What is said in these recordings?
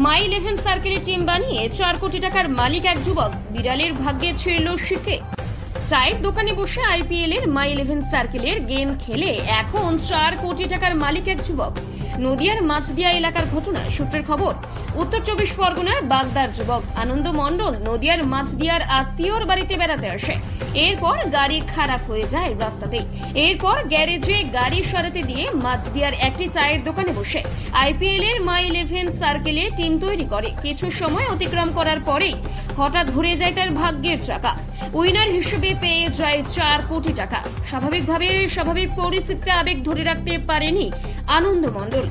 মাই 11 সার্কেলের টিম বানিয়ে 4 কোটি টাকার মালিক এক যুবক বিড়ালের ভাগ্যে ছিল শিখে। চায়ের দোকানে বসে আইপিএল এর মাই 11 সার্কেলের গেম খেলে এখন 4 কোটি টাকার মালিক এক যুবক। নদিয়ার মাছদিয়া এলাকার ঘটনা। সূত্রের খবর, উত্তর 24 পরগনার বাগদার যুবক আনন্দ মণ্ডল নদিয়ার মাছদিয়ার আত্মীয়র বাড়িতে বেড়াতে আসে। এরপর গাড়ি খারাপ হয়ে যায় রাস্তাতেই। এরপর গ্যারেজে গাড়ি সরাতে দিয়ে মাছদিয়ার একটি চায়ের দোকানে বসে আইপিএল এর মাই 11 সার্কেলে টিম তৈরি করে। কিছু সময় অতিক্রম করার পরেই হঠাৎ ঘুরে যায় তার ভাগ্যের চাকা। উইনার হিসেবে পেয়ে যায় 4 কোটি টাকা। স্বাভাবিক পরিস্থিতিতে আবেগ ধরে রাখতে পারেনি আনন্দ মণ্ডল।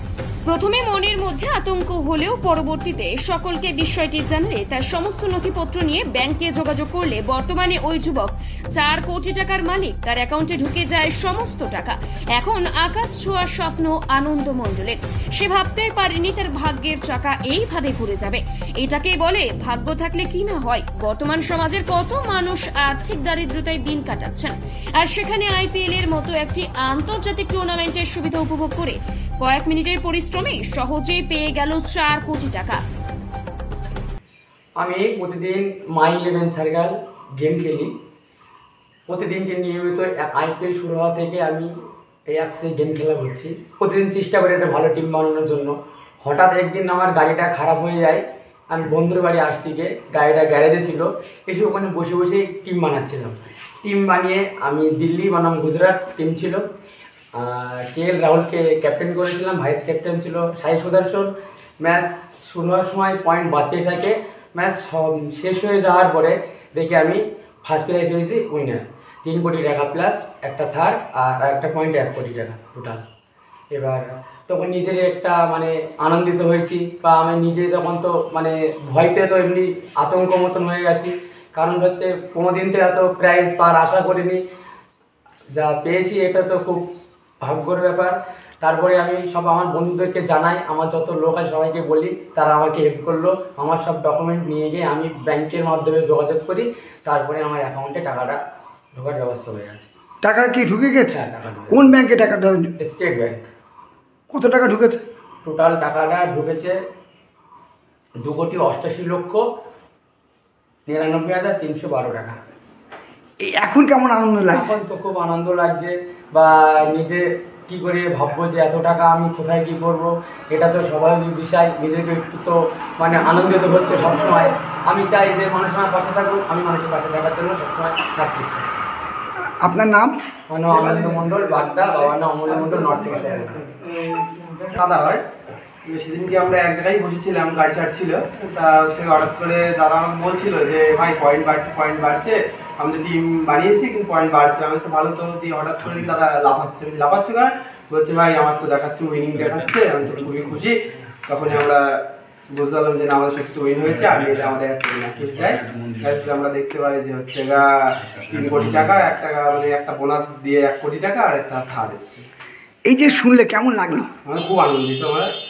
প্রথমে মনের মধ্যে আতঙ্ক হলেও পরবর্তীতে সকলকে বিষয়টি জানালে তার সমস্ত নথিপত্র নিয়ে ব্যাংকে যোগাযোগ করলে বর্তমানে ওই যুবক 4 কোটি টাকার মালিক। তার অ্যাকাউন্টে ঢুকে যায় সমস্ত টাকা। এখন আকাশ ছোঁয়া স্বপ্ন আনন্দ মণ্ডলের। সে ভাবতেই পারেনি তার ভাগ্যের চাকা এইভাবে ঘুরে যাবে। এটাকে বলে ভাগ্য থাকলে কি না হয়। বর্তমান সমাজের কত মানুষ আর্থিক দারিদ্রতায় দিন কাটাচ্ছেন, আর সেখানে আইপিএল এর মতো একটি আন্তর্জাতিক টুর্নামেন্টের সুবিধা উপভোগ করে কয়েক মিনিটের পরিশ্রমে সহজেই পেয়ে গেল 4 কোটি টাকা। আমি প্রতিদিন মাই 11 সার্কেল গেম খেলি। প্রতিদিনকে নিয়মিত আইপিএল শুরু হওয়া থেকে আমি এই অ্যাপসে গেম খেলা করছি। প্রতিদিন চেষ্টা করি একটা ভালো টিম বানানোর জন্য। হঠাৎ একদিন আমার গাড়িটা খারাপ হয়ে যায়। আমি বন্ধুর বাড়ি আসতে গিয়ে গাড়িটা গ্যারেজে ছিল, এসে ওখানে বসে বসে টিম বানাচ্ছিলাম। টিম বানিয়ে আমি দিল্লি বনাম গুজরাট টিম ছিল। KL রাহুলকে ক্যাপ্টেন করেছিলাম, ভাইস ক্যাপ্টেন ছিল সাই সুদর্শন। ম্যাচ শুরু হওয়ার সময় পয়েন্ট বাড়তেই থাকে। ম্যাচ শেষ হয়ে যাওয়ার পরে দেখি আমি ফার্স্ট প্রাইজ পেয়েছি উইনার, 3 কোটি টাকা প্লাস একটা থার্ড আর একটা পয়েন্ট 1 কোটি টাকা টোটাল। এবার তখন নিজের একটা আনন্দিত হয়েছি, বা আমি নিজে তখন তো ভয়তে তো এমনি আতঙ্ক মতন হয়ে গেছি। কারণ হচ্ছে কোনোদিন তো এত প্রাইজ পাওয়ার আশা করিনি। যা পেয়েছি এটা তো খুব ভাগ্যর ব্যাপার। তারপরে আমি সব আমার বন্ধুদেরকে জানাই, আমার যত লোক আছে সবাইকে বলি, তারা আমাকে হেল্প করলো। আমার সব ডকুমেন্ট নিয়ে গিয়ে আমি ব্যাংকের মাধ্যমে যোগাযোগ করি। তারপরে আমার অ্যাকাউন্টে টাকাটা ঢোকার ব্যবস্থা হয়ে গেছে। টাকা কি ঢুকে গেছে? টাকা কোন ব্যাংকে টাকাটা? State bank. কত টাকা ঢুকেছে? টোটাল টাকাটা ঢুকেছে 2,98,99,312 টাকা। এখন কেমন আনন্দ লাগছে? এখন তো খুব আনন্দ লাগছে, বা নিজে কি করে ভাববো যে এত টাকা আমি কোথায় কি করব, এটা তো স্বাভাবিক বিষয়। নিজেকে একটু তো আনন্দিত হচ্ছে সবসময়। আমি চাই যে মানুষ আমার পাশে থাকুক, আমি মানুষের পাশে থাকার জন্য সবসময় থাকতে চাই। আপনার নাম? আমার নাম আনন্দ মণ্ডল, বাগদা। বাবার নাম অমল মণ্ডল, নর্থ চব্বিশ দাদা হয়। সেদিনকে আমরা এক জায়গায় বসেছিলাম, গাড়ি ছাড়ছিল। তা সে হঠাৎ করে দাদা আমাকে বলছিল যে ভাই পয়েন্ট বাড়ছে, আমি তো টিম বানিয়েছি কিন্তু পয়েন্ট বাড়ছে। আমি তো ভালো তো দিয়ে হঠাৎ করে দাদা লাফাচ্ছে কারণ বলছে ভাই আমার তো দেখাচ্ছে উইনিং দেখাচ্ছে, আমি তো খুবই খুশি। তখনই আমরা বুঝতে পারলাম যে না, আমাদের সাথে তো উইন হয়েছে। আর এলে আমাদের একটা মেসেজ যায়, আমরা দেখতে পাই যে হচ্ছে 3 কোটি টাকা, একটা বোনাস দিয়ে 1 কোটি টাকা আর একটা থার্ড এসছে। এই যে শুনলে কেমন লাগলো? আমার খুব আনন্দিত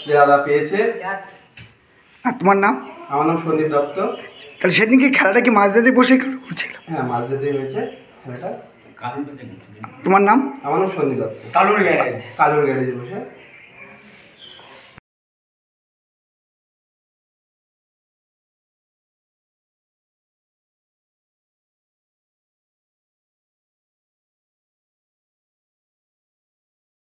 যে দাদা পেয়েছে। আর তোমার নাম? আমার নাম সন্দীপ দত্ত। তাহলে সেদিনকে খেলাটা কি মাঝরাতে বসে হচ্ছিল? হ্যাঁ, মাঝরাতে হয়েছে খেলাটা। তোমার নাম? আমার নাম সন্দীপ দত্ত। কালুর গ্যারেজে বসে।